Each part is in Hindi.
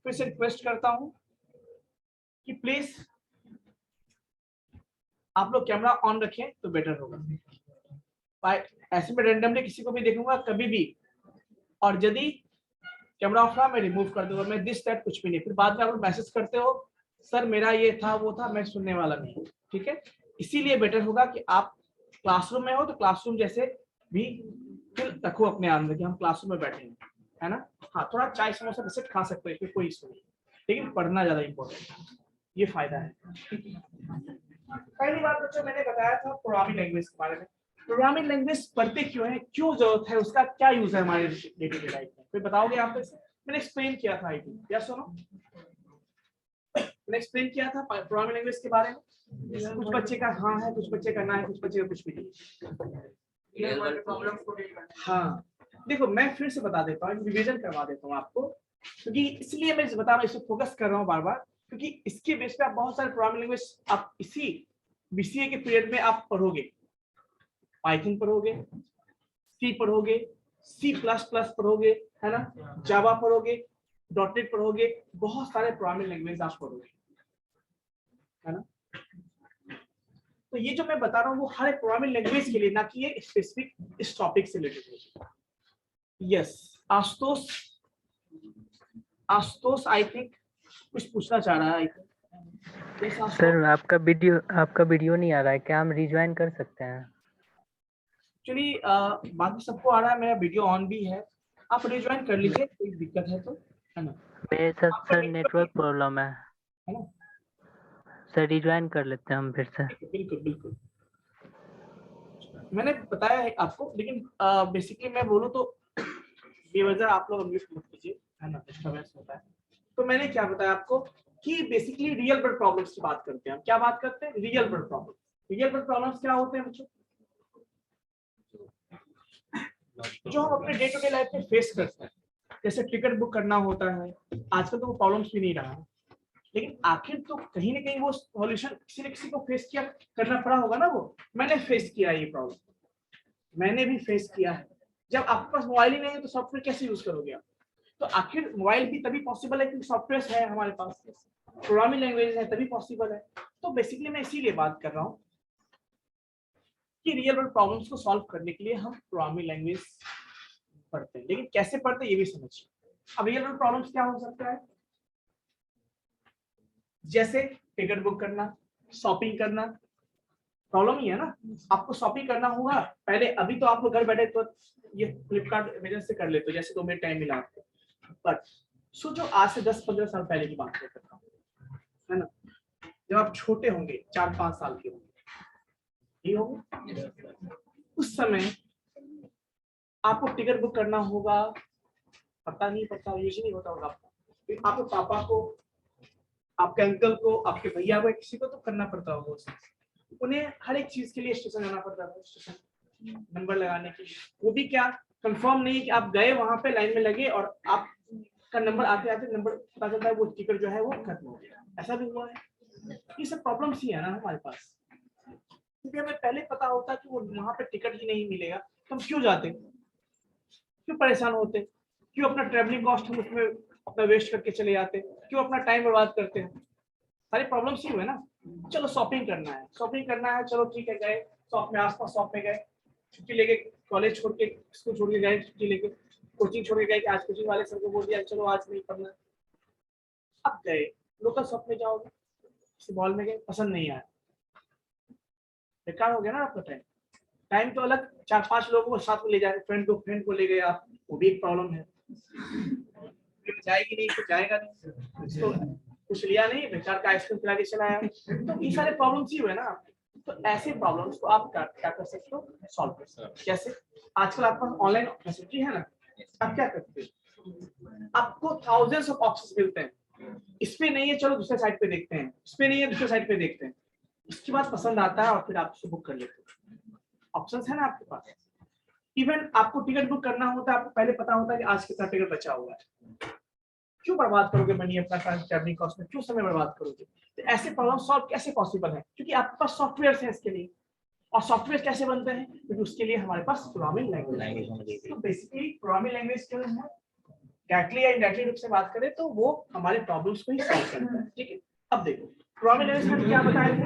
फिर से रिक्वेस्ट करता हूं कि प्लीज आप लोग कैमरा ऑन रखें तो बेटर होगा। ऐसे में रेंडमली किसी को भी देखूंगा कभी भी, और यदि कैमरा ऑफ रहा मैं रिमूव कर दूंगा, मैं दिस दैट कुछ भी नहीं। फिर बाद में आप लोग मैसेज करते हो सर मेरा ये था वो था, मैं सुनने वाला नहीं हूँ, ठीक है। इसीलिए बेटर होगा कि आप क्लासरूम में हो तो क्लासरूम जैसे भी फिर रखो अपने अंदर कि हम क्लासरूम में बैठे हैं, है ना। हाँ, थोड़ा चाय समोसा बिस्किट खा सकते हो, इसमें कोई इशू नहीं, लेकिन पढ़ना ज्यादा इंपॉर्टेंट, ये फायदा है। पहली बात बच्चों मैंने बताया था प्रोग्रामिंग लैंग्वेज के बारे में। प्रोग्रामिंग लैंग्वेज पढ़ते क्यों है, क्यों जरूरत है, उसका क्या यूज है हमारे डे टू डे लाइफ में, कोई बताओगे आप में से? मैंने एक्सप्लेन किया था आईटी, या सुनो, मैंने एक्सप्लेन किया था प्रोग्रामिंग लैंग्वेज के बारे में। कुछ बच्चे का हाँ है, कुछ बच्चे का ना है, कुछ बच्चे का कुछ भी नहीं। हाँ देखो, मैं फिर से बता देता हूँ, रिवीजन करवा देता हूँ आपको, क्योंकि इसलिए मैं बता रहा हूँ, इसे फोकस कर रहा हूँ बार बार, क्योंकि इसके बेस पे आप बहुत सारे प्रोग्रामिंग लैंग्वेज आप इसी बीसीए के पीरियड में आप पढ़ोगे। पाइथन पढ़ोगे, सी पढ़ोगे, C++ पढ़ोगे, है ना, जावा पढ़ोगे, डॉटनेट पढ़ोगे, बहुत सारे प्रोग्रामिंग लैंग्वेज आप पढ़ोगे, है ना। तो ये जो मैं बता रहा हूँ वो हर प्रोग्रामिंग लैंग्वेज के लिए, ना कि ये स्पेसिफिक इस टॉपिक से रिलेटेड है। Yes, Ashutosh, Ashutosh I think कुछ पूछना चाह रहा है। सर आपका वीडियो नहीं आ रहा है, क्या हम रिज्वाइन कर सकते हैं? एक्चुअली बाकी सबको आ रहा है, मेरा वीडियो ऑन भी है, आप रिज्वाइन कर लीजिए, कोई दिक्कत है तो, है ना। मेरे साथ सर नेटवर्क प्रॉब्लम है ना, सर रिज्वाइन कर लेते हैं हम फिर से। बिल्कुल बिल्कुल, मैंने बताया है आपको, लेकिन बेसिकली मैं बोलूँ तो बेवजह आप लोग म्यूट मत कीजिए, है ना, डिस्टर्बेंस होता है। तो मैंने क्या बताया आपको कि बेसिकली रियल वर्ल्ड प्रॉब्लम्स की बात करते हैं हम। क्या बात करते हैं? Real world problem. Real world problems क्या होते हैं बच्चों? जो हम अपने डे टू डे लाइफ में फेस करते हैं, जैसे टिकट बुक करना होता है, आजकल तो वो प्रॉब्लम्स भी नहीं रहा है, लेकिन आखिर तो कहीं ना कहीं वो सॉल्यूशन किसी न किसी को फेस किया करना पड़ा होगा ना। वो मैंने फेस किया ये प्रॉब्लम, मैंने भी फेस किया है। जब आपके पास मोबाइल ही नहीं है तो सॉफ्टवेयर कैसे यूज करोगे आप? तो आखिर मोबाइल भी तभी पॉसिबल है क्योंकि सॉफ्टवेयर है हमारे पास, प्रोग्रामिंग लैंग्वेज है तभी पॉसिबल है। तो बेसिकली मैं इसीलिए बात कर रहा हूँ कि रियल वर्ल्ड प्रॉब्लम्स को सॉल्व करने के लिए हम प्रोग्रामिंग लैंग्वेज पढ़ते हैं, लेकिन कैसे पढ़ते हैं ये भी समझिए। अब रियल वर्ल्ड प्रॉब्लम्स क्या हो सकता है? जैसे टिकट बुक करना, शॉपिंग करना, प्रॉब्लम ही है ना। आपको शॉपिंग करना होगा पहले, अभी तो आप लोग घर बैठे तो ये फ्लिपकार्ट अमेजन से कर लेते हो, जैसे 2 मिनट टाइम मिला आपको, बट सोचो आज से 10-15 साल पहले की बात करता हूँ, है ना, जब आप छोटे होंगे, 4-5 साल के होंगे, ये होंगे, उस समय आपको टिकट बुक करना होगा, पता नहीं पता यूजुअली होता होगा आपको, आपके पापा को, आपके अंकल को, आपके भैया को, किसी को तो करना पड़ता होगा उस, उन्हें हर एक चीज के लिए स्टेशन जाना पड़ता था, स्टेशन नंबर लगाने के लिए, वो भी क्या कंफर्म नहीं कि आप गए वहां पे लाइन में लगे और आपका नंबर आते आते नंबर पता चलता है वो टिकट जो है वो खत्म हो गया, ऐसा भी हुआ है। ये सब प्रॉब्लम्स ही है ना हमारे पास, क्योंकि हमें पहले पता होता कि वो वहां पे टिकट ही नहीं मिलेगा तो हम क्यों जाते, क्यों परेशान होते, क्यों अपना ट्रेवलिंग कॉस्ट हम उसमें अपना वेस्ट करके चले जाते, क्यों अपना टाइम बर्बाद करते हैं, सारी प्रॉब्लम्स ही हुए ना। चलो शॉपिंग करना है, शॉपिंग करना है, चलो ठीक है, गए शॉप में, आसपास शॉप में गए, छुट्टी लेके, कॉलेज छोड़ के, स्कूल छोड़ के गए, छुट्टी लेके, कोचिंग छोड़ के गए कि आज कोचिंग वाले सर को बोल दिया चलो आज नहीं पढ़ना। अब गए लोकल शॉप में, जाओगे किसी मॉल में गए, पसंद नहीं आया, बेकार हो गया ना आपका टाइम। टाइम तो अलग, 4-5 लोगों को साथ में ले जाए, फ्रेंड को ले गए आप, वो भी एक प्रॉब्लम है, जाएगी नहीं तो जाएगा नहीं, तो कुछ लिया नहीं, बेकार का आइसक्रीम खिला के चला आया, तो ये सारे प्रॉब्लम्स ही हुए ना। तो ऐसे प्रॉब्लम्स को आप क्या कर सकते हो, सॉल्व कर सकते हो। कैसे? आजकल आपके पास ऑनलाइन फैसिलिटी है ना, आप क्या करते हो, आपको थाउजेंड्स ऑफ ऑप्शंस मिलते हैं, इस पे नहीं है चलो दूसरे साइट पे देखते हैं, इस पे नहीं है दूसरे साइट पे देखते हैं, इसके बाद पसंद आता है और फिर आप उसको बुक कर लेते हो, ऑप्शंस है ना आपके पास। इवन आपको टिकट बुक करना होता है, आपको पहले पता होता है कि आज कितना टिकट बचा हुआ है, क्यों बर्बाद करोगे मनी अपना ट्रैवलिंग कॉस्ट में, क्यों समय बर्बाद करोगे? तो ऐसे प्रॉब्लम सॉल्व कैसे पॉसिबल है? क्योंकि आपके पास सॉफ्टवेयर है इसके लिए, और सॉफ्टवेयर कैसे बनते हैं, क्योंकि उसके लिए हमारे पास प्रोग्रामिंग लैंग्वेज होनी चाहिए। तो बेसिकली प्रोग्रामिंग लैंग्वेज जो है डायरेक्टली या इनडायरेक्टली रूप से बात करें तो वो हमारे प्रॉब्लम्स को ही सॉल्व करता है। ठीक है, अब देखो प्रोग्रामिंग लैंग्वेज में क्या बताया था,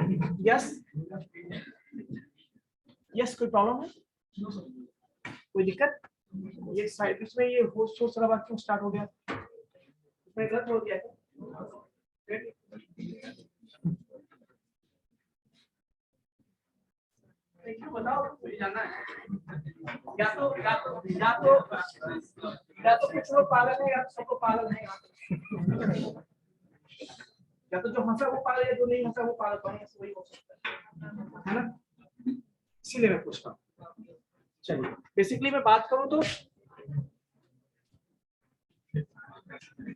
यस कोई प्रॉब्लम है, कोई दिक्कत, ये साइड इसमें ये होस्ट सोर्स वाला बात क्यों स्टार्ट हो गया, इसमें गलत हो गया क्या बताओ, मुझे जानना है। या तो कुछ लोग पागल है या तो सबको पागल है, या तो जो हंसा वो पागल है, जो नहीं हंसा वो पागल, वही हो सकता है ना, इसीलिए मैं पूछता हूँ। चलिए बेसिकली मैं बात करूं तो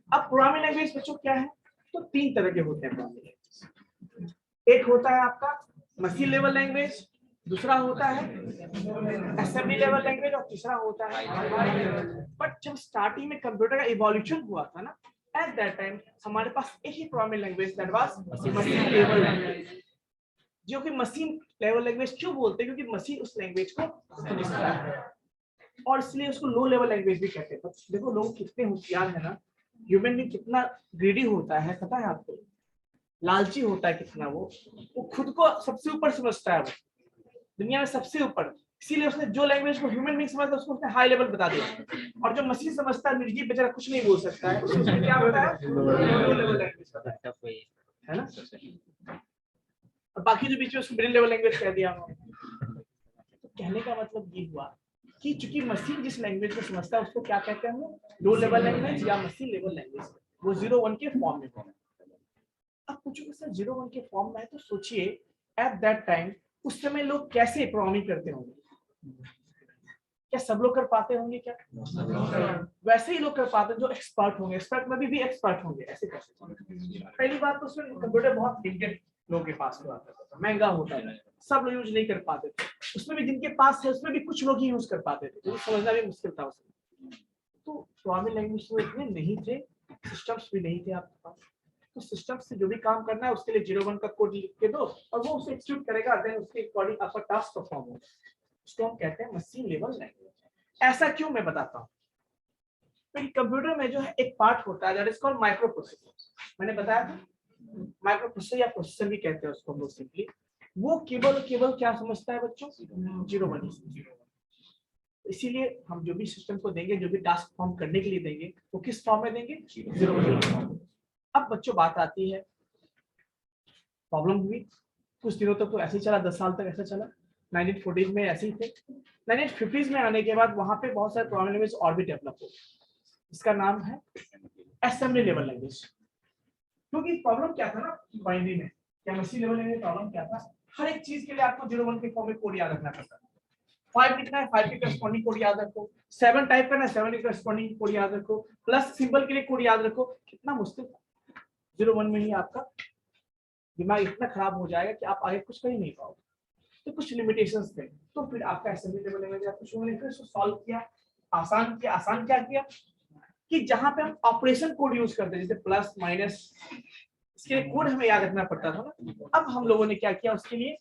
अब प्रोग्रामिंग लैंग्वेज बच्चों क्या है, तो तीन तरह के होते हैं प्रोग्रामिंग लैंग्वेज। एक होता है आपका मशीन लेवल लैंग्वेज, दूसरा होता है असेंबली लेवल लैंग्वेज और तीसरा होता है। बट जब स्टार्टिंग में कंप्यूटर का इवोल्यूशन हुआ था ना, एट दैट टाइम हमारे पास एक ही programming language that was machine level language, जो कि मशीन लेवल लैंग्वेज क्यों बोलते हैं, क्योंकि मशीन उस लैंग्वेज को समझता है और इसलिए उसको लो लेवल लैंग्वेज भी कहते हैं। देखो लोग कितने होशियार है ना, ह्यूमन भी कितना ग्रीडी होता है पता है आपको, लालची होता है कितना, वो खुद को सबसे ऊपर समझता है, वो दुनिया में सबसे ऊपर, इसीलिए उसने जो लैंग्वेज को ह्यूमन बीइंग समझता है उसको उसने हाई लेवल बता दिया, और जो मशीन समझता है निर्जीव बेचारा कुछ नहीं बोल सकता है, उसने क्या बताया, लो लेवल लैंग्वेज बताया, है ना। बाकी जो बीच में उसको मिडिल लेवल लैंग्वेज कह दिया। तो कहने का मतलब ये हुआ कि चूंकि मशीन जिस लैंग्वेज को समझता है उसको क्या कहते हैं हम, लो लेवल लैंग्वेज या मशीन लेवल लैंग्वेज, वो 0-1 के फॉर्म में होगा। अब पूछो सर 0-1 के फॉर्म में है, तो सोचिए एट दैट टाइम उस समय लोग कैसे प्रोग्रामिंग करते होंगे, क्या सब लोग कर पाते होंगे क्या, वैसे ही लोग कर पाते जो एक्सपर्ट होंगे, एक्सपर्ट में भी एक्सपर्ट होंगे, ऐसे कैसे। पहली बात तो उसमें कंप्यूटर बहुत लिमिटेड लोगों के पास हुआ करता था, महंगा होता है, सब लोग यूज नहीं कर पाते थे, उसमें भी जिनके पास है उसमें भी कुछ लोग ही यूज कर पाते थे, तो समझना भी मुश्किल था उसमें। तो प्रोग्रामिंग लैंग्वेज में इतने नहीं थे, सिस्टम्स भी नहीं थे आपके पास, तो सिस्टम से जो भी काम करना है उसके लिए 0-1 का कोड लिख के दो और वो उसे एग्जीक्यूट करेगा, देन उसके अकॉर्डिंग आपका टास्क परफॉर्म होगा, उसको हम कहते हैं मशीन लेवल लैंग्वेज। ऐसा क्यों मैं बताता हूँ, कंप्यूटर में जो है एक पार्ट होता है that is called micro processor, मैंने बताया था माइक्रो प्रोसेसर या प्रोसेसर भी कहते हैं उसको हम लोग सिंपली, वो केवल क्या समझता है बच्चों, 0-1, इसीलिए हम जो भी सिस्टम को देंगे, जो भी टास्क फॉर्म करने के लिए देंगे, वो किस फॉर्म में देंगे, 0-1। अब बच्चों बात आती है, प्रॉब्लम हुई कुछ दिनों तक, तो ऐसे ही चला, 10 साल तक ऐसा चला, 1940s में ऐसे ही थे, 1950s में आने के बाद वहां पे बहुत सारे प्रोग्रामिंग लैंग्वेज और भी डेवलप हो, इसका नाम है असेंबली लेवल लैंग्वेज। क्योंकि प्रॉब्लम क्या था ना बाइनरी में, क्या मशीन लेवल में प्रॉब्लम क्या था, हर एक चीज के लिए आपको 0-1 के फॉर्म में कोड याद रखना पड़ता है, 5 लिखना है 5 के करस्पॉन्डिंग कोड याद रखो, 7 टाइप करना है 7 के करस्पॉन्डिंग कोड याद रखो, प्लस सिंबल के लिए कोड याद रखो, कितना मुश्किल था। 0-1 में ही आपका दिमाग इतना खराब हो जाएगा कि आप आगे कुछ कर ही नहीं पाओगे, तो कुछ लिमिटेशंस थे, तो फिर आपका असेंबली लेवल लैंग्वेज आपको शुरू में फिर सॉल्व किया, आसान क्या किया कि जहां पे हम ऑपरेशन कोड यूज करते हैं, जैसे प्लस माइनस, इसके कोड हमें याद रखना पड़ता था ना, अब हम लोगों ने क्या किया उसके लिए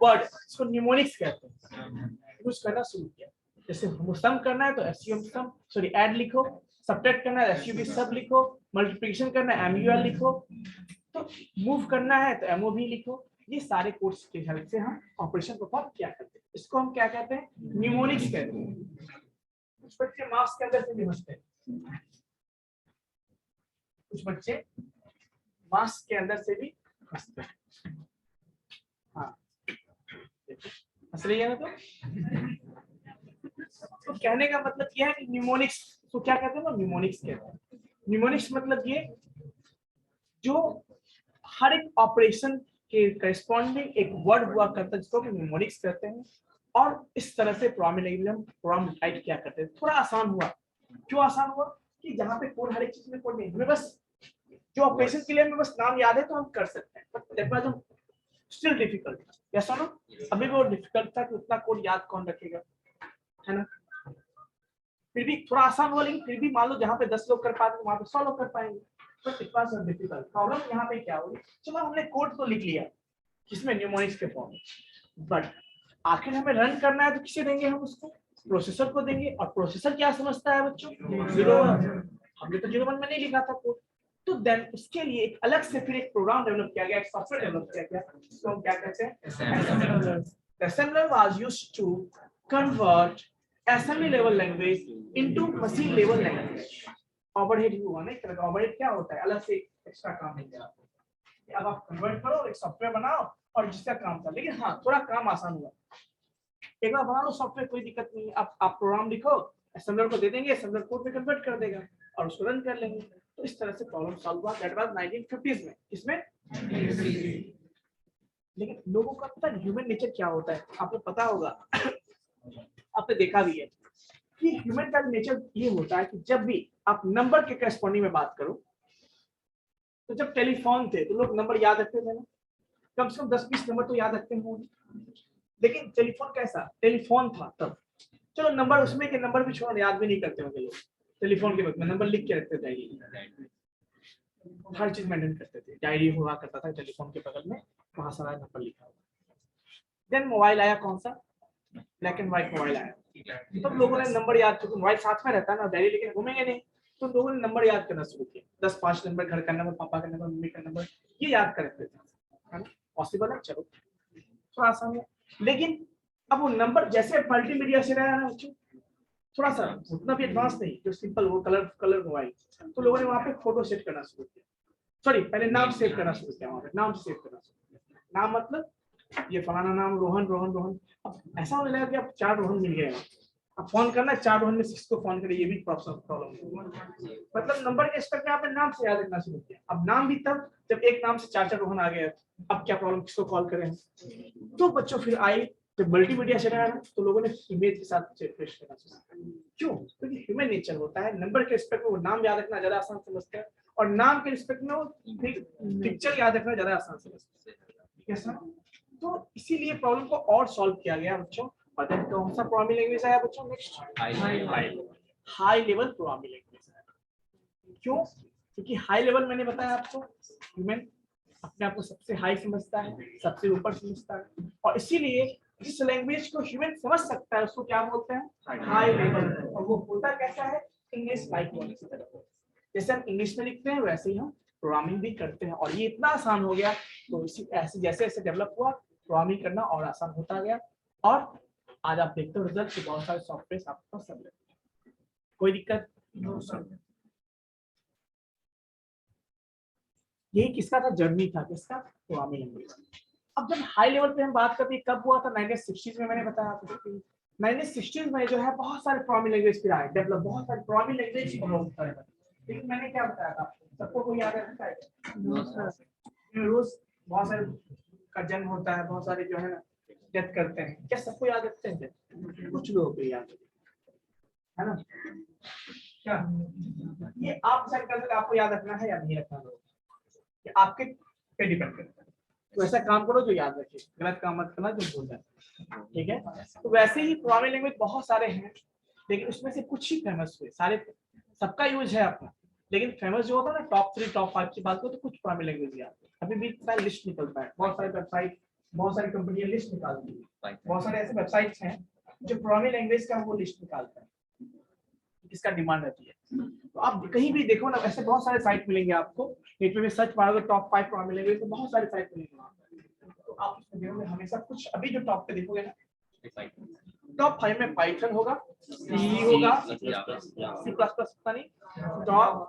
वर्ड, इसको न्यूमोनिक्स कहते हैं, यूज करना शुरू किया। जैसे सम करना है तो एसयूएम सम, सॉरी ऐड लिखो, सब्ट्रैक्ट करना है एसयूबी सब लिखो, मल्टीप्लिकेशन करना है एमयूएल लिखो, तो मूव करना है तो एमओवी लिखो, ये सारे कोड्स के हेल्प से हम ऑपरेशन परफॉर्म किया करते हैं, इसको हम क्या कहते हैं, न्यूमोनिक्स कहते हैं। कुछ बच्चे मार्क्स के अंदर से भी हंसते हैं, कुछ बच्चे मार्क्स के अंदर से भी हंसते हैं, हाँ हंस रही है ना, तो कहने का मतलब यह है कि न्यूमोनिक्स तो क्या कहते हैं ना, न्यूमोनिक्स कहते हैं। न्यूमोनिक्स मतलब ये जो हर एक ऑपरेशन के करस्पॉन्डिंग एक वर्ड हुआ करता है जिसको न्यूमोनिक्स कहते हैं, और इस तरह से प्रोग्राम टाइप क्या करते हैं, थोड़ा आसान हुआ। क्यों आसान हुआ कि जहां पे कोड हर एक चीज में कोड नहीं, हमें बस जो ऑपरेशन के लिए हमें बस नाम याद है तो हम कर सकते हैं, but that was still difficult, yes और नो, अभी भी वो डिफिकल्ट था कि उतना कोड याद कौन रखेगा, है ना। फिर भी थोड़ा आसान हुआ, लेकिन फिर भी मान लो जहां पे 10 लोग कर पाते वहां पे 100 लोग कर पाएंगे, but it was difficult. Problem यहाँ पे क्या होगी, चलो हमने कोड तो लिख लिया किसमें, न्यूमोनिक्स के फॉर्म में, बट आखिर हमें रन करना है तो किसे देंगे, हम उसको प्रोसेसर को देंगे। और प्रोसेसर क्या समझता है बच्चों, 0 हमने तो 0 1 में नहीं लिखा था कोड। तो देन उसके लिए एक अलग से फिर एक प्रोग्राम डेवलप किया गया, एक सॉफ्टवेयर डेवलप किया गया, इसको हम क्या कहते हैं, assembler was used to convert assembly level language into machine level language। Overhead ही हुआ, नहीं करेगा। ओवरहेड क्या होता है, अलग से एक्स्ट्रा काम नहीं किया आपको। अब आप कन्वर्ट करो, एक सॉफ्टवेयर बनाओ और जिसका काम था, लेकिन हाँ थोड़ा काम आसान हुआ। एक बार बना लो सॉफ्टवेयर, कोई दिक्कत नहीं। आप प्रोग्राम लिखो, असेंबलर को दे देंगे, असेंबलर कोड में कन्वर्ट कर देगा और उसको रन कर लेंगे। तो इस तरह से प्रॉब्लम सॉल्व हुआ। दैट वाज 1950s में। इसमें लेकिन लोगों का पता है ह्यूमन नेचर क्या होता है, आपको पता होगा, आपने देखा भी है कि ह्यूमन का नेचर ये होता है कि जब भी आप नंबर के करस्पॉन्डिंग में बात करो, तो जब टेलीफोन थे तो लोग नंबर याद रखते थे ना, कम से कम 10-20 नंबर तो याद रखते होंगे। लेकिन टेलीफोन कैसा, टेलीफोन था तब, चलो नंबर उसमें के नंबर भी छोड़, याद भी नहीं करते होंगे लोग। टेलीफोन के वक्त में नंबर लिख के रखते थे, हर चीज मेंटेन करते थे, डायरी हुआ करता था टेलीफोन के बगल में, वहां सारा नंबर लिखा हुआ। देन मोबाइल आया, कौन सा, ब्लैक एंड व्हाइट मोबाइल आया। तब लोगों ने नंबर याद, क्योंकि मोबाइल साथ में रहता है ना, डायरी लेके घूमेंगे नहीं, तो लोगों ने नंबर याद करना शुरू किया। 10-5 नंबर, घर का नंबर, पापा का नंबर, मम्मी का नंबर, ये याद करते थे, है ना। पॉसिबल है, चलो थोड़ा आसान है। लेकिन अब वो नंबर जैसे मल्टीमीडिया से रहा ना बच्चों, थोड़ा सा उतना भी एडवांस नहीं, जो सिंपल वो कलर मोबाइल, तो लोगों ने वहां पे फोटो सेट करना शुरू किया। सॉरी, पहले नाम सेव करना शुरू किया, वहां पे नाम सेव करना शुरू किया। नाम मतलब ये फलाना नाम रोहन रोहन रोहन। अब ऐसा होने लगा कि अब 4 रोहन मिल गए। अब फोन करना 4 रोहन में 6 को फोन करे, ये भी प्रॉब्लम। मतलब नंबर के स्पेक्ट में आपने नाम से याद रखना शुरू किया। अब नाम भी तब जब एक नाम से 4-4 रोहन आ गए। अब क्या प्रॉब्लम, किसको कॉल करें। तो बच्चों फिर आई जब मल्टीमीडिया से रहा, तो लोगों ने इमेज के साथ पेश करना शुरू। क्यों, क्योंकि ह्यूमन नेचर होता है, नंबर के रिस्पेक्ट में वो नाम याद रखना ज्यादा आसान समझते हैं, और नाम के रिस्पेक्ट में वो पिक्चर याद रखना ज्यादा आसान समझते हैं। तो इसीलिए प्रॉब्लम को और सॉल्व किया गया बच्चों। पता है कौन सा प्रोग्रामिंग लैंग्वेज आया बच्चों, next high level programming language आया। क्यों, क्योंकि हाई लेवल मैंने बताया आपको, ह्यूमन अपने आप को सबसे हाई समझता है, सबसे ऊपर समझता है, और इसीलिए जिस लैंग्वेज को ह्यूमन समझ सकता है उसको क्या बोलते हैं, हाई लेवल। और वो होता कैसा है, इंग्लिश लाइक वाला, जैसे हम इंग्लिश में लिखते हैं वैसे ही हम प्रोग्रामिंग भी करते हैं। और ये इतना आसान हो गया, तो इसी ऐसे जैसे जैसे डेवलप हुआ, प्रोग्रामिंग करना और आसान होता गया। और आज आप देखते हो रिजल्ट के बहुत सारे सॉफ्टवेयर आपके पास सब, कोई दिक्कत नहीं। यही किसका था, जर्नी था, किसका, प्रोग्रामिंग लैंग्वेज। अब जब हाई लेवल पे हम बात करते हैं, कब हुआ था, 1960s में। मैंने बताया आपको 1960s में जो है बहुत सारे प्रोग्रामिंग लैंग्वेज फिर आए डेवलप, बहुत सारे प्रोग्रामिंग लैंग्वेज डेवलप करे। लेकिन मैंने क्या बताया था सबको, कोई याद है, रोज बहुत सारे का जन्म होता है, बहुत सारे जो है ना डेथ करते हैं, क्या सबको याद रखते हैं, कुछ लोगों को याद है ना। क्या ये आप डिसाइड कर सकते आपको याद रखना है या नहीं रखना, कि आपके पे डिपेंड करता है। तो ऐसा काम करो जो याद रखे, गलत काम मत करना जो भूल जाए, ठीक है। तो वैसे ही प्रोग्रामिंग लैंग्वेज बहुत सारे हैं, लेकिन उसमें से कुछ ही फेमस हुए, सारे सबका यूज है अपना, लेकिन फेमस जो होता है ना, टॉप 3 टॉप 5 की बात करो तो कुछ प्रोग्रामिंग लैंग्वेज याद है। अभी भी सारा लिस्ट निकलता है, बहुत सारे वेबसाइट, बहुत सारी कंपनियां लिस्ट निकालती है, बहुत सारे ऐसे वेबसाइट्स हैं जो प्रोग्रामिंग लैंग्वेज का वो लिस्ट निकालता है, किसका डिमांड रहती है। तो आप कहीं भी देखो ना, ऐसे बहुत सारे साइट मिलेंगे आपको, नेट पे सर्च मारोगे टॉप 5 प्रोग्रामिंग लैंग्वेज, तो बहुत सारे साइट मिलेंगे। तो आप उसमें देखोगे हमेशा कुछ, अभी जो टॉप पे देखोगे ना, टॉप 5 में पाइथन होगा, सी होगा, सी प्लस प्लस, पता नहीं।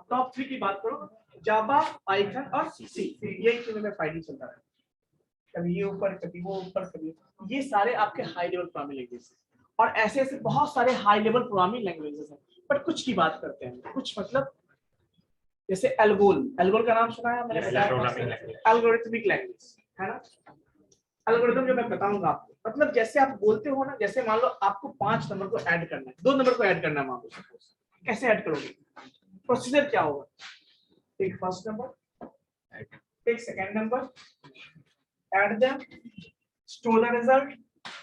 टॉप 3 की बात करो, जावा, पाइथन और सी, ये तीनों में फाइटिंग चलता है, कभी ये ऊपर कभी वो ऊपर कभी, ये सारे आपके हाई लेवल प्रोग्रामिंग लैंग्वेज। और ऐसे ऐसे बहुत सारे हाई लेवल प्रोग्रामिंग लैंग्वेजेस हैं, बट कुछ की बात करते हैं, कुछ मतलब जैसे एल्गोल का नाम सुना है मैंने, बताया एल्गोरिथमिक लैंग्वेज है ना। एल्गोरिथम जो मैं बताऊंगा आपको, मतलब जैसे आप बोलते हो ना, जैसे मान लो आपको 5 नंबर को ऐड करना है, 2 नंबर को ऐड करना है, मान लो सपोज, कैसे ऐड करोगे, प्रोसीजर क्या होगा, take first number, take second number, add them, store the result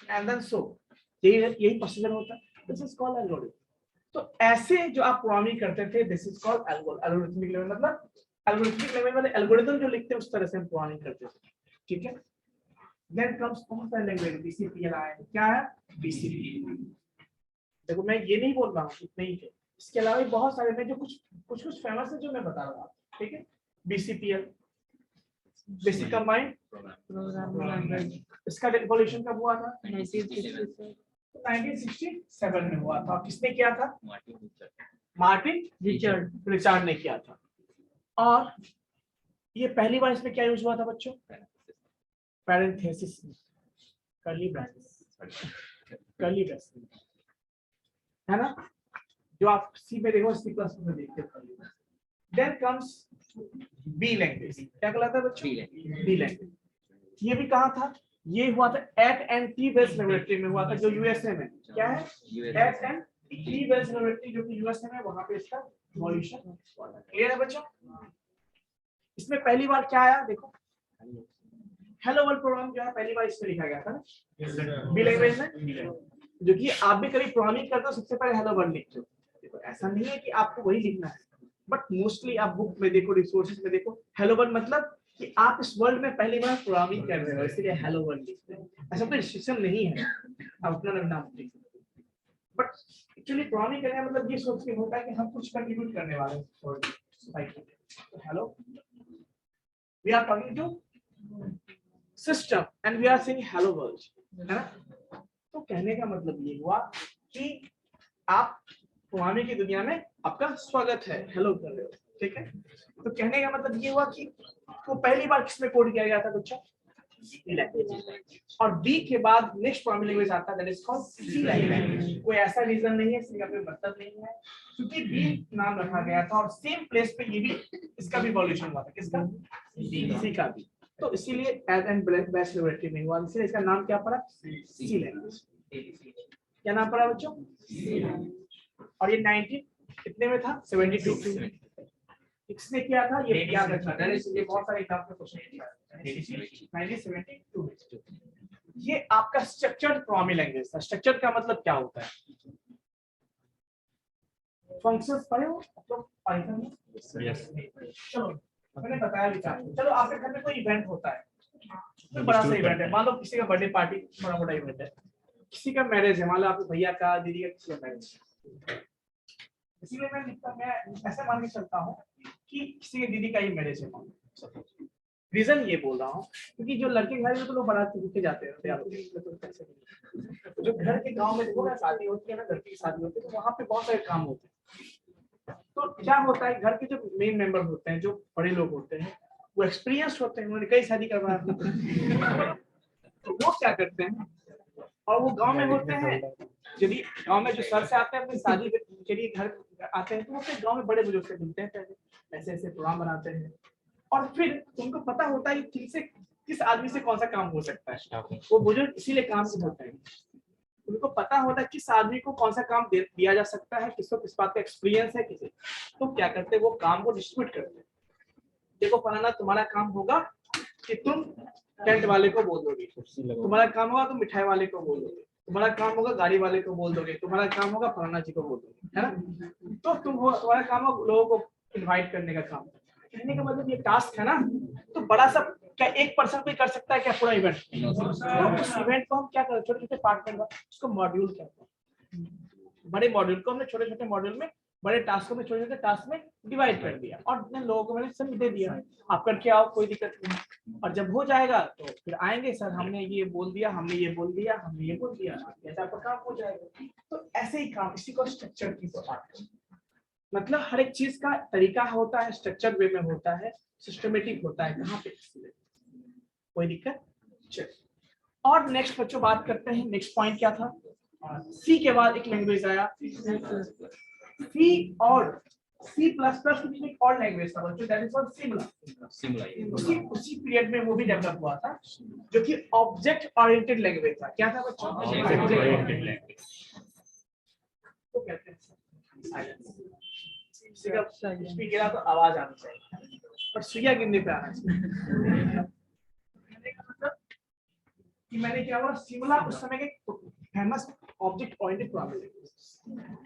and then so, यही प्रोसीजर होता है। This is called algorithm. तो ऐसे जो आप प्रोग्रामिंग करते थे, this is called algorithmic level, मतलब एल्गोरिथमिक लेवल में एल्गोरिथम जो लिखते हैं उस तरह से हम प्रोग्रामिंग करते थे, ठीक है। देन कम्स बहुत सारे लैंग्वेज, बीसीपीएल आया है। क्या है? बीसीपीएल। देखो मैं ये नहीं बोल रहा हूँ इतने ही है, इसके अलावा भी बहुत सारे में जो कुछ फेमस है जो मैं बता रहा हूँ, ठीक है। BCPL, basic combined programming language, इसका इवोल्यूशन कब हुआ था? 1967 में हुआ था। किसने किया था? मार्टिन रिचर्ड ने किया था। और ये पहली बार इसमें क्या यूज हुआ था बच्चों? पैरेंथेसिस, कर्ली ब्रैकेट, है ना, जो आप सी में देखो, सी प्लस में देखते हो। Then comes B language. क्या कहलाता है बच्चों? B language. ये भी कहाँ था? ये हुआ था AT and T Bells laboratory में हुआ था, जो यूएसए में। क्या है? AT and T Bells laboratory, जो कि यूएसए में, वहां पे इसका इवोल्यूशन हुआ था। क्लियर है बच्चों? इसमें पहली बार क्या आया? देखो, हेलो वर्ल्ड प्रोग्राम जो है पहली बार इसमें लिखा गया था ना, बी लैंग्वेज में। जो कि आप भी कभी प्रोग्रामिंग करते हो सबसे पहले हेलो वर्ल्ड लिखते हो। देखो ऐसा नहीं है कि आपको वही लिखना है, बट मोस्टली आप बुक में देखो, रिसोर्सेज में देखो, हेलो वर्ल्ड मतलब कि आप इस वर्ल्ड में पहली बार प्रोग्रामिंग कर रहे हो, इसलिए हेलो वर्ल्ड लिखते हैं। ऐसा कोई रिस्ट्रिक्शन नहीं है, आप अपना नाम लिख सकते हो। बट एक्चुअली प्रोग्रामिंग करने का मतलब ये सोच के होता है कि हम कुछ कंट्रीब्यूट करने वाले हैं सोसाइटी में। तो hello, we are talking to system and we are saying hello world, है ना। तो कहने का मतलब ये हुआ कि आप प्रोग्रामिंग की दुनिया में आपका स्वागत है, हेलो कर रहे हो, ठीक है। तो कहने का मतलब ये हुआ कि वो पहली बार किसमें कोड किया गया था बच्चा? और बी के बाद नेक्स्ट प्रोग्रामिंग लैंग्वेज आता है, that is called C language. कोई ऐसा रीजन नहीं है, इसका कोई मतलब नहीं है, क्योंकि बी नाम रखा गया था और सेम प्लेस पे ये भी, इसका भी इवोल्यूशन हुआ था। किसका? सी का भी। तो इसीलिए एज एंड बेस्ट लेबोरेटरी में हुआ, इसलिए इसका नाम क्या पड़ा? सी लैंग्वेज। क्या नाम पड़ा बच्चों? और ये 19 कितने में था? 72 किसने किया था? ये याद रखना है, इसलिए बहुत सारे एग्जाम में क्वेश्चन किया है। 1972। ये आपका स्ट्रक्चर्ड प्रोग्रामिंग लैंग्वेज था। स्ट्रक्चर्ड का मतलब क्या होता है? फंक्शंस पढ़े हो तो पाइथन में? यस। चलो मैंने बताया भी था। चलो आपके घर में कोई इवेंट होता है, तो बड़ा सा इवेंट है, मान लो किसी का बर्थडे पार्टी, बड़ा बड़ा इवेंट है, किसी का मैरिज है, मान लो आपके भैया का, दीदी का, किसी का मैरिज। इसीलिए मैं ऐसा मान के चलता हूँ कि किसी के दीदी का ही मैरिज है। रीजन ये बोल रहा हूँ क्योंकि जो लड़के घर में तो लोग बारात के जाते हैं, जो घर के गांव में देखो ना शादी होती है ना, लड़की की शादी होती है, तो वहाँ पे बहुत सारे काम होते हैं। तो क्या होता है, घर के जो मेन मेंबर होते हैं, जो बड़े लोग होते हैं, वो एक्सपीरियंस होते हैं, उन्होंने कई शादी करवाया, तो वो क्या करते हैं, और वो गांव में होते हैं, यदि गांव में जो सर से आते हैं अपनी शादी के लिए घर आते हैं, तो वो फिर गांव में बड़े बुजुर्ग से मिलते हैं, पहले ऐसे ऐसे प्रोग्राम बनाते हैं, और फिर उनको पता होता है कि किस आदमी से कौन सा काम हो सकता है। वो बुजुर्ग इसीलिए काम होते हैं, उनको पता होता है किस आदमी को कौन सा काम दिया जा सकता है, किसको किस बात का एक्सपीरियंस है किसे। तो क्या करते हैं, वो काम को डिस्ट्रीब्यूट करते हैं। देखो फलाना तुम्हारा काम होगा कि तुम टेंट वाले को बोल दोगे, तुम्हारा काम होगा तुम मिठाई वाले को बोल दोगे, तुम्हारा काम होगा गाड़ी वाले को बोल दोगे, तुम्हारा काम होगा फलाना जी को बोल दोगे, है ना। तो तुम्हारा काम होगा लोगों को इनवाइट करने का काम। कहने का मतलब ये टास्क है ना, तो बड़ा सा क्या एक पर्सन भी कर सकता है क्या पूरा इवेंट? तो उस इवेंट को हम क्या करते हैं, छोटे छोटे पार्ट में, उसको मॉड्यूल कहते हैं। बड़े मॉड्यूल को हमने छोटे छोटे मॉड्यूल में, बड़े टास्कों में छोटे छोटे टास्क में डिवाइड कर दिया, और लोगों को मैंने समझ दे दिया, आप करके आओ, कोई दिक्कत नहीं। और जब हो जाएगा तो फिर आएंगे, सर हमने ये बोल दिया, हमने ये बोल दिया, हमने ये बोल दिया, ऐसा आपका काम हो जाएगा। तो ऐसे ही काम, इसी को स्ट्रक्चर की बात, मतलब हर एक चीज का तरीका होता है, स्ट्रक्चर वे में होता है, सिस्टमेटिक होता है। कहाँ पे कोई दिक्कत? चलो और नेक्स्ट बच्चों बात करते हैं, नेक्स्ट पॉइंट क्या था? सी के बाद एक लैंग्वेज आया सी, और C++ की एक और लैंग्वेज था बच्चों, दैट इज कॉल्ड सिमुला। उसी पीरियड में वो भी डेवलप हुआ था, जो कि ऑब्जेक्ट ओरिएंटेड लैंग्वेज था। क्या था बच्चों? Object oriented language. तो कहते हैं किसी गिरा तो आवाज आनी चाहिए, और सुइया गिरने पे आना चाहिए। कि मैंने क्या हुआ, सिमुला उस समय के famous object oriented programming language,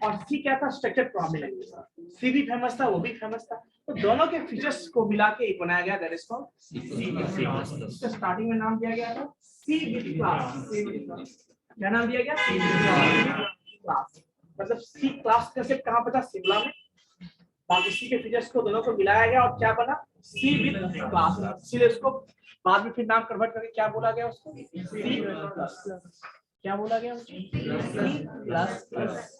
और सी क्या था, स्ट्रक्चर्ड प्रोग्रामिंग लैंग्वेज। सी भी फेमस था, वो भी फेमस था, तो दोनों के फीचर्स को मिला के एक बनाया गया, दैट इज कॉल्ड सी। इसका स्टार्टिंग में नाम दिया गया था सी विद क्लास। क्या नाम दिया गया, सी विद क्लास। मतलब सी क्लास का सेट कहां पर था, सिंगुलर में, बाकी सी के फीचर्स को दोनों को मिलाया गया और क्या बना, सी विद क्लास। इसीलिए उसको बाद में फिर नाम कन्वर्ट करके क्या बोला गया उसको, सी प्लस। क्या बोला गया, C plus plus.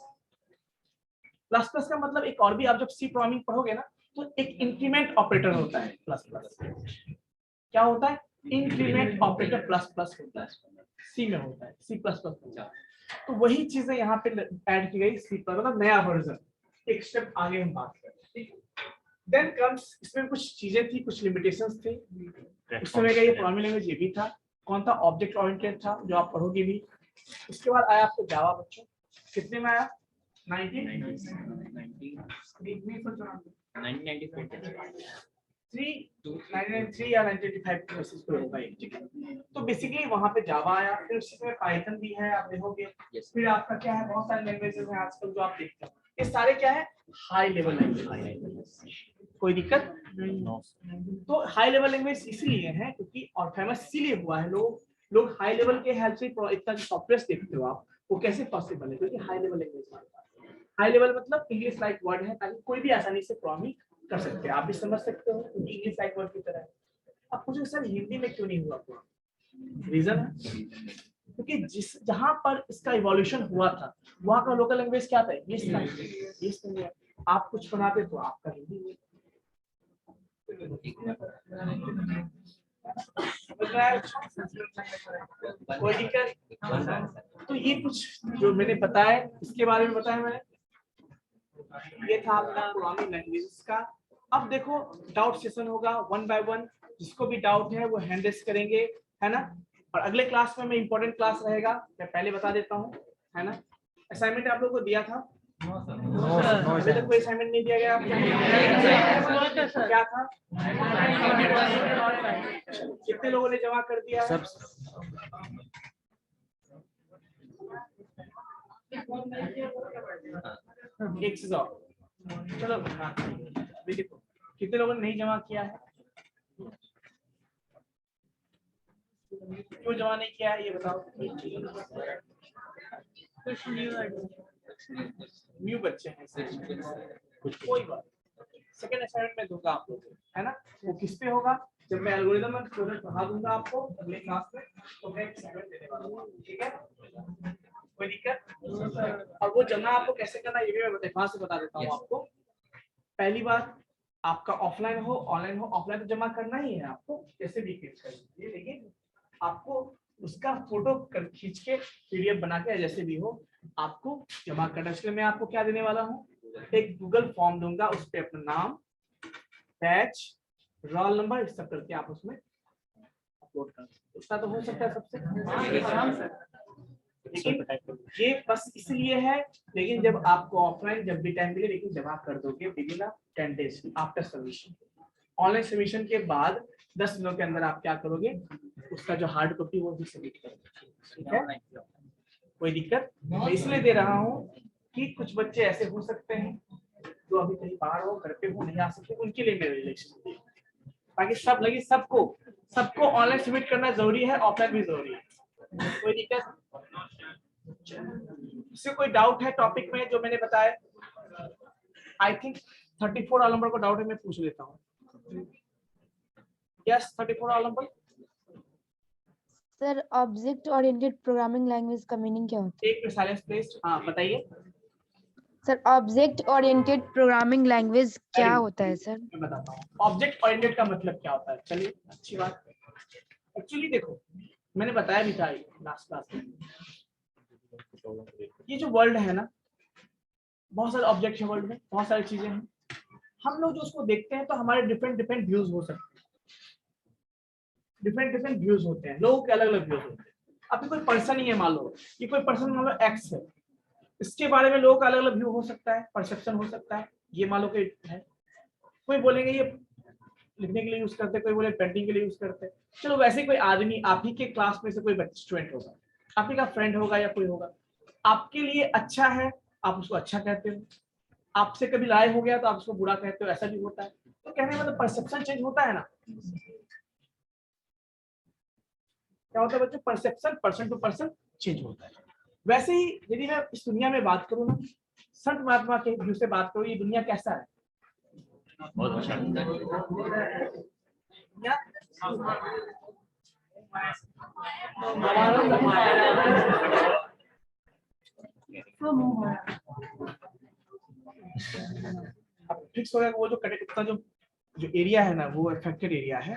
Plus plus का मतलब एक और भी, आप जब सी प्रोग्रामिंग पढ़ोगे ना तो एक इंक्रीमेंट ऑपरेटर होता है प्लस प्लस। क्या होता है, इंक्रीमेंट ऑपरेटर प्लस प्लस होता है, सी में होता है, सी प्लस प्लस। तो वही चीजें यहाँ पे ऐड की गई, सी प्लस मतलब नया वर्जन, एक स्टेप आगे हम बात करते हैं, ठीक है। देन कम्स, इसमें कुछ चीजें थी, कुछ लिमिटेशंस थी। उस समय का ये प्रोग्रामिंग लैंग्वेज ये भी था, कौन था, ऑब्जेक्ट ओरिएंटेड था, जो आप पढ़ोगे भी। उसके बाद आया आपको जावा बच्चों, कितने में आया, 1993 या 1985 के बेसिस पे होगा ये, ठीक है। तो बेसिकली वहां पे जावा आया, फिर उसी में पाइथन भी है, आप देखोगे। फिर आपका क्या है, बहुत सारे लैंग्वेजेस हैं आजकल जो आप देखते हैं, ये सारे क्या है, हाई लेवल लैंग्वेज। कोई दिक्कत नहीं। तो हाई लेवल लैंग्वेज इसलिए है क्योंकि, और फेमस इसीलिए हुआ है, लोग हाई लेवल के हेल्प से इतना सॉफ्टवेयर देखते हो आप, वो कैसे पॉसिबल है, क्योंकि high level language, high level मतलब इंग्लिश लाइक वर्ड है, ताकि कोई भी आसानी से प्रोग्रामिंग कर सकते हैं, आप भी समझ सकते हो, क्योंकि इंग्लिश लाइक वर्ड की तरह है। अब पूछो सर हिंदी में क्यों नहीं हुआ प्रोग्रामिंग, रीजन है क्योंकि जहां पर इसका इवोल्यूशन हुआ था, वहां का लोकल लैंग्वेज क्या था, इंग्लिश। आप कुछ बनाते तो आपका हिंदी, कोई दिक्कत। तो ये कुछ जो मैंने बताया, इसके बारे में बताया मैंने, ये था आपका प्रोग्रामिंग लैंग्वेजेस का। अब देखो डाउट सेशन होगा 1 बाय 1, जिसको भी डाउट है वो हैंड रेस करेंगे, है ना। और अगले क्लास में इंपॉर्टेंट क्लास रहेगा, मैं पहले बता देता हूँ, है ना। असाइनमेंट आप लोगों को दिया था, अभी तक कोई असाइनमेंट नहीं दिया गया आपको, क्या था, कितने लोगों ने जमा कर दिया है, एक से और, चलो अभी देखो कितने लोगों ने नहीं जमा किया है, क्यों जमा नहीं किया है ये बताओ। कुछ न्यू बच्चे हैं, कोई बात, सेकंड असाइनमेंट में दूंगा आप लोगों को, है ना। वो किस पे होगा, जब मैं एल्गोरिथम में प्रोजेक्ट पढ़ा दूंगा आपको अगले क्लास में, तो मैं असाइनमेंट देने वाला हूं, ठीक है, कोई दिक्कत। और वो जमा आपको कैसे करना ये भी मैं बता देता हूँ आपको। पहली बात, आपका ऑफलाइन हो ऑनलाइन हो, ऑफलाइन तो जमा करना ही है आपको, जैसे भी कीजिए, लेकिन आपको उसका फोटो खींच के पीडीएफ बना के जैसे भी हो आपको जमा करना। इसलिए मैं आपको क्या देने वाला हूँ, एक गूगल फॉर्म दूंगा, उस पर अपना नाम, बैच, रोल नंबर सब करके आप उसमें अपलोड कर सकते। उसका तो हो सकता है सबसे आराम से, लेकिन ये बस इसलिए है, लेकिन जब आपको ऑफलाइन जब भी टाइम मिले, लेकिन जमा कर दोगे within 10 days after submission. Online submission के बाद 10 दिनों के अंदर आप क्या करोगे, उसका जो हार्ड कॉपी वो भी सबमिट करोगे, ठीक है, कोई दिक्कत। मैं इसलिए दे रहा हूँ कि कुछ बच्चे ऐसे हो सकते हैं जो अभी कहीं बाहर हो, घर पे हो, नहीं आ सकते, उनके लिए मेरे रिलेक्शन है। बाकी सब लगे, सबको ऑनलाइन सबमिट करना जरूरी है, ऑफलाइन भी जरूरी है, कोई दिक्कत। इससे कोई डाउट है टॉपिक में जो मैंने बताया, आई थिंक 34 रोल नंबर को डाउट है, मैं पूछ लेता हूँ। Yes 34 roll number. Sir object oriented programming language का मीनिंग क्या होता एक में साइलेंस प्लेस, हाँ बताइए। है sir, object oriented programming language क्या होता है सर? मैं बताता हूँ ऑब्जेक्ट ओरिएंटेड का मतलब क्या होता है। चलिए अच्छी बात, एक्चुअली देखो मैंने बताया भी था लास्ट क्लास में, ये जो वर्ल्ड है ना, बहुत सारे ऑब्जेक्ट है वर्ल्ड में, बहुत सारी चीजें हैं, हम लोग जो उसको देखते हैं तो हमारे डिफरेंट व्यूज हो सकते हैं, डिफरेंट व्यूज होते हैं, लोगों के अलग अलग व्यूज होते हैं। अभी कोई पर्सन ही है, मान लो कि कोई पर्सन मान लो एक्स है, इसके बारे में लोगों का अलग अलग व्यू हो सकता है, परसेप्शन हो सकता है, ये मान लो कि है, कोई बोलेंगे ये लिखने के लिए यूज करते हैं, कोई बोले पेंटिंग के लिए यूज करते हैं। चलो वैसे कोई आदमी आप ही के क्लास में से कोई स्टूडेंट होगा, आप ही का फ्रेंड होगा या कोई होगा, आपके लिए अच्छा है, आप उसको अच्छा कहते हो, आपसे कभी लड़ाई हो गया तो आप उसको बुरा कहते हो, ऐसा भी होता है। तो कहने का मतलब परसेप्शन चेंज होता है ना। क्या होता है बच्चों, perception person to person change होता है। वैसे ही यदि मैं इस दुनिया में बात करूँ ना, संत महात्मा के व्यू से बात करूँ, ये दुनिया कैसा है? बहुत अच्छा अब फिक्स हो गया वो जो कनेक्ट जो एरिया है ना, वो अफेक्टेड एरिया है।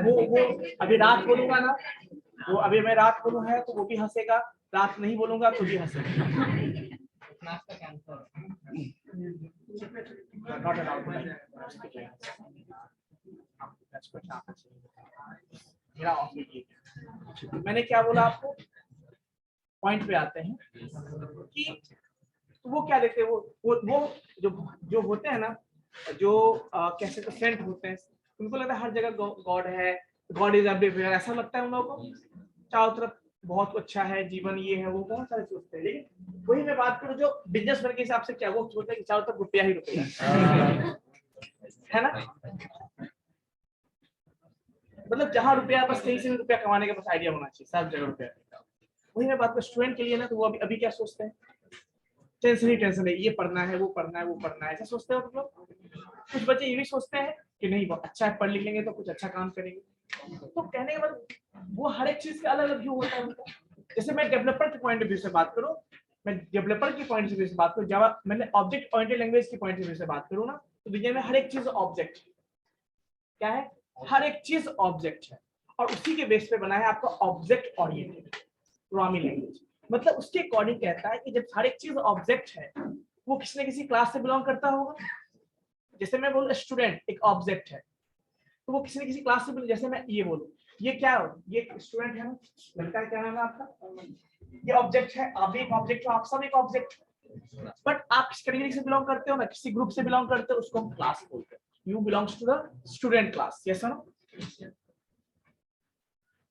वो अभी रात बोलूंगा ना, वो अभी मैं रात बोलूँ है तो वो भी हंसेगा, रात नहीं बोलूंगा तो भी हंसेगा। Not allowed to मेरा ऑफिस। मैंने क्या बोला आपको, पॉइंट पे आते हैं कि वो क्या देखते हैं, वो जो होते हैं ना, जो कैसे तो सेंट होते हैं, उनको लगता है हर जगह गॉड है, गॉड इज एवरीवेयर, ऐसा लगता है उन लोगों को, चारों तरफ बहुत अच्छा है, जीवन ये है, वो बहुत सारे सोचते हैं। लेकिन वही मैं बात करूं जो बिजनेसमैन के हिसाब से, क्या वो सोचते हैं कि चारों तरफ रुपया ही रुपया है ना, मतलब जहां रुपया, बस कहीं से भी रुपया कमाने का बस आइडिया होना चाहिए, सब जगह रुपया। वही मैं बात करूं स्टूडेंट के लिए ना, तो वो अभी क्या सोचते हैं, टेंशन ही टेंशन है, ये पढ़ना है, वो पढ़ना है, वो पढ़ना है, ऐसा सोचते हो मतलब। कुछ बच्चे ये भी सोचते हैं कि नहीं बहुत अच्छा है, पढ़ लिख लेंगे तो कुछ अच्छा काम करेंगे। तो कहने का मतलब वो हर एक चीज का अलग अलग व्यू होता है उनका। जैसे मैं डेवलपर के पॉइंट ऑफ व्यू से बात करूं, मैं डेवलपर की पॉइंट ऑफ व्यू से बात करूं, जावा मैंने ऑब्जेक्ट ओरिएंटेड लैंग्वेज की पॉइंट ऑफ व्यू से बात करूं ना, तो दुनिया में हर एक चीज ऑब्जेक्ट क्या है, हर एक चीज ऑब्जेक्ट है, और उसी के बेस पे बना है आपका ऑब्जेक्ट ओरिएंटेड प्रोग्रामिंग लैंग्वेज। मतलब उसके अकॉर्डिंग कहता है कि जब हर एक चीज ऑब्जेक्ट है, वो किसी न किसी क्लास से बिलोंग करता होगा। जैसे मैं बोलूं स्टूडेंट एक ऑब्जेक्ट है, तो वो किसी न किसी क्लास से, जैसे मैं ये बोलूं ये क्या हो, ये स्टूडेंट है ना, लड़का है, क्या नाम है आपका, ये ऑब्जेक्ट है, आप भी एक ऑब्जेक्ट हो, आप सब एक ऑब्जेक्ट हो। बट आप किस कैटेगरी से बिलोंग करते हो ना, किसी ग्रुप से बिलोंग करते हो, उसको हम क्लास बोलते हैं। You belongs to the student class, yes no.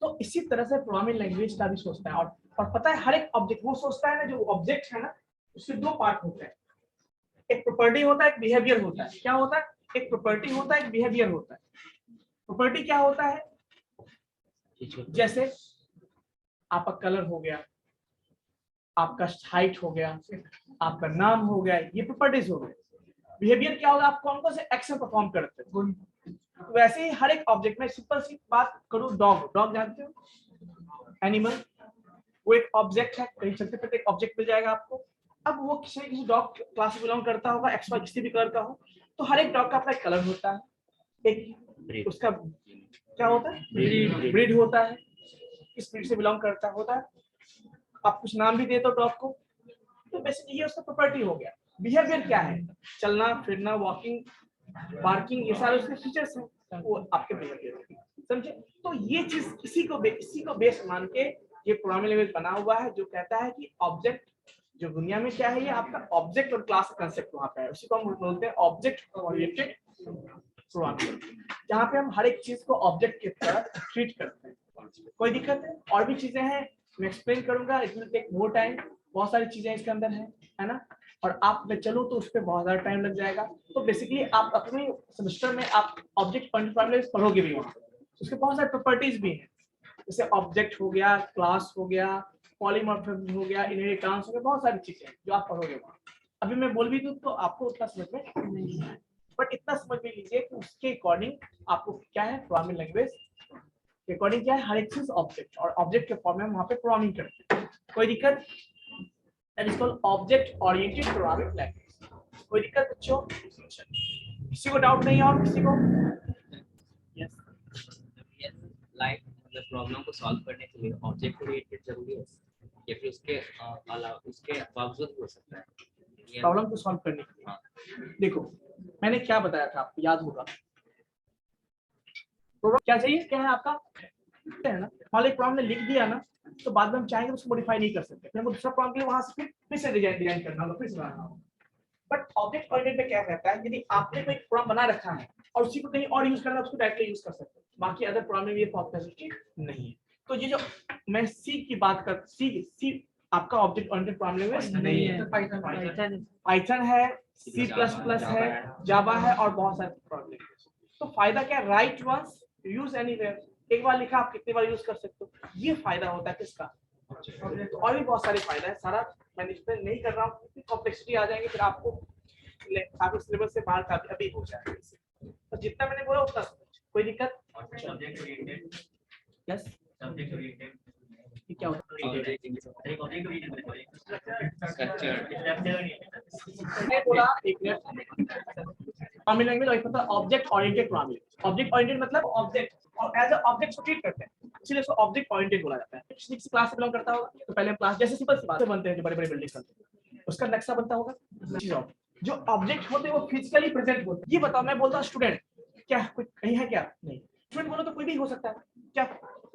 तो इसी तरह से प्रोग्रामिंग लैंग्वेज का भी सोचता है। और पता है हर एक ऑब्जेक्ट वो सोचता है ना, जो ऑब्जेक्ट है ना, उसके दो पार्ट होते हैं, एक प्रॉपर्टी होता है, एक बिहेवियर होता है। क्या होता है, एक प्रॉपर्टी होता है, एक बिहेवियर होता है। प्रॉपर्टी क्या होता है, जैसे आपका कलर हो गया, आपका हाइट हो गया, आपका नाम हो गया, ये प्रॉपर्टीज हो गए। बिहेवियर क्या होगा, आप कौन कौन से एक्शन परफॉर्म करते हो। तो वैसे ही हर एक ऑब्जेक्ट में, सिंपल सी बात करूं, डॉग जानते हो, एनिमल, वो एक ऑब्जेक्ट है, कहीं चलते फिरते एक ऑब्जेक्ट मिल जाएगा आपको। अब वो किसी डॉग क्लास से बिलोंग करता होगा, एक्स वाई किसी भी कलर का हो, तो हर एक डॉग का अपना कलर होता है, एक उसका क्या होता है, ब्रीड होता है, किस ब्रीड से बिलोंग करता होता है, आप कुछ नाम भी देते हो डॉग को। तो बेसिकली ये उसका प्रॉपर्टी हो गया। बिहेवियर क्या है, चलना फिरना, वॉकिंग, पार्किंग, ये सारे उसके फीचर्स हैं, वो आपके बिहेवियर, समझे। तो ये चीज इसी को बेस मान के ये प्रोग्रामिंग लैंग्वेज बना हुआ है, जो कहता है कि ऑब्जेक्ट जो दुनिया में क्या है, ये आपका ऑब्जेक्ट और क्लास का कंसेप्ट वहां पे है, उसी को हम बोलते हैं ऑब्जेक्ट ओरिएंटेड प्रोग्रामिंग, जहाँ पे हम हर एक चीज को ऑब्जेक्ट की तरह ट्रीट करते हैं। कोई दिक्कत है, और भी चीजें हैं, मैं एक्सप्लेन करूंगा, it will take more time, बहुत सारी चीजें इसके अंदर है ना, और आप मैं चलो तो उस पर बहुत ज्यादा टाइम लग जाएगा। तो बेसिकली आप अपने सेमेस्टर में आप ऑब्जेक्ट ओरिएंटेड पढ़ोगे भी, वहाँ उसके बहुत सारे प्रॉपर्टीज भी हैं, जैसे ऑब्जेक्ट हो गया, क्लास हो गया, पॉलीमॉर्फिज्म हो गया, इनहेरिटेंस ट्रांस हो गया, बहुत सारी चीजें हैं जो आप पढ़ोगे वहाँ। अभी मैं बोल भी दूं तो आपको उतना समझ में नहीं है, बट इतना समझ में लीजिए कि उसके अकॉर्डिंग आपको क्या है, प्रोग्रामिंग लैंग्वेज के अकॉर्डिंग क्या है, हर एक चीज ऑब्जेक्ट, और ऑब्जेक्ट के फॉर्म में हम वहाँ पे प्रोग्रामिंग करते हैं। कोई दिक्कत, that is called object oriented programming language. कोई दिक्कत बच्चों, किसी को डाउट नहीं है, और किसी को लाइक मतलब प्रॉब्लम को सॉल्व करने के लिए ऑब्जेक्ट ओरिएंटेड जरूरी है, या फिर उसके अलावा उसके बावजूद भी हो सकता है प्रॉब्लम को सॉल्व करने के लिए। देखो मैंने क्या बताया था, आपको याद होगा, क्या चाहिए, क्या है आपका, है ना, मान लो एक प्रॉब्लम ने लिख दिया ना, तो बाद में हम चाहेंगे उसको मॉडिफाई नहीं कर सकते, फिर दूसरा प्रॉब्लम के लिए वहां से फिर से डिजाइन करना होगा, फिर से बनाना होगा। बट ऑब्जेक्ट ओरिएंटेड में क्या कहता है, यदि आपने कोई प्रोग्राम बना रखा है और उसी को कहीं और यूज करना है, उसको डायरेक्टली यूज कर सकते हैं, बाकी अदर प्रोग्राम में ये पॉसिबिलिटी नहीं है। तो ये जो मैं सी की बात कर, सी आपका ऑब्जेक्ट ओरिएंटेड प्रोग्रामिंग लैंग्वेज नहीं है, पाइथन है, सी प्लस प्लस है, जावा है और बहुत सारे प्रोग्रामिंग लैंग्वेज। तो फायदा क्या है, राइट वंस यूज एनीवेयर, एक बार लिखा आप कितनी बार यूज कर सकते हो, ये फायदा होता है किसका। तो और भी बहुत सारे फायदा है, सारा मैं एक्सप्लेन नहीं कर रहा हूँ, इतनी कॉम्प्लेक्सिटी आ जाएगी फिर आपको आपके सिलेबस से बाहर का अभी हो जाएगा। तो जितना मैंने बोला उतना कोई दिक्कत। यस क्या होता है, मैंने बोला एक प्रोग्रामिंग लैंग्वेज और एक मतलब object oriented programming. Object oriented मतलब ऑब्जेक्ट और एज अ ऑब्जेक्ट को ट्रीट करते हैं, इसलिए इसको ऑब्जेक्ट ओरिएंटेड बोला जाता है। किसी क्लास से बिलोंग करता होगा तो पहले हम क्लास जैसे सिंपल सी बात बनते हैं, जो बड़े-बड़े बिल्डिंग्स बनते हैं उसका नक्शा बनता होगा। जो ऑब्जेक्ट होते हैं वो फिजिकली प्रेजेंट होते हैं। ये बताओ, मैं बोलता हूं स्टूडेंट, क्या कोई कहीं है क्या? नहीं। स्टूडेंट बोलो तो कोई भी हो सकता है, क्या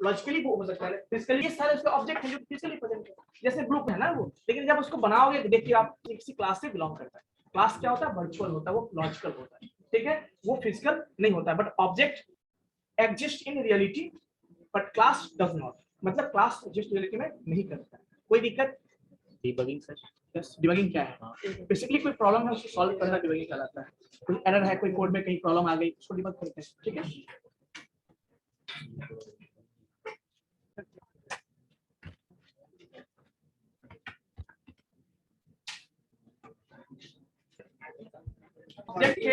लॉजिकली वो हो सकता है, फिजिकली ये सारे उसके ऑब्जेक्ट हैं जो फिजिकली प्रेजेंट है, जैसे ग्रुप है ना वो। लेकिन जब उसको बनाओगे देखिए आप किसी क्लास से बिलोंग करता है, क्लास क्या होता है, वर्चुअल होता है, वो लॉजिकल होता है, ठीक है, वो फिजिकल नहीं होता है। But object exist in reality but class does not, मतलब क्लास एग्जिस्ट रियलिटी में नहीं करता। कोई दिक्कत? Debugging sir. यस, डिबगिंग क्या है? बेसिकली कोई प्रॉब्लम है उसको सॉल्व करना डिबगिंग कहलाता है। कोई एरर है, कोई कोड में कहीं प्रॉब्लम आ गई, उसको डिबग करते हैं, ठीक है। ऑब्जेक्ट के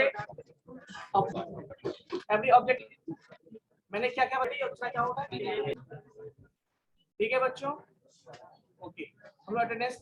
एवरी ऑब्जेक्ट मैंने क्या क्या बताया, दूसरा क्या होगा, ठीक है बच्चों। ओके, हम लोग अटेंडेंस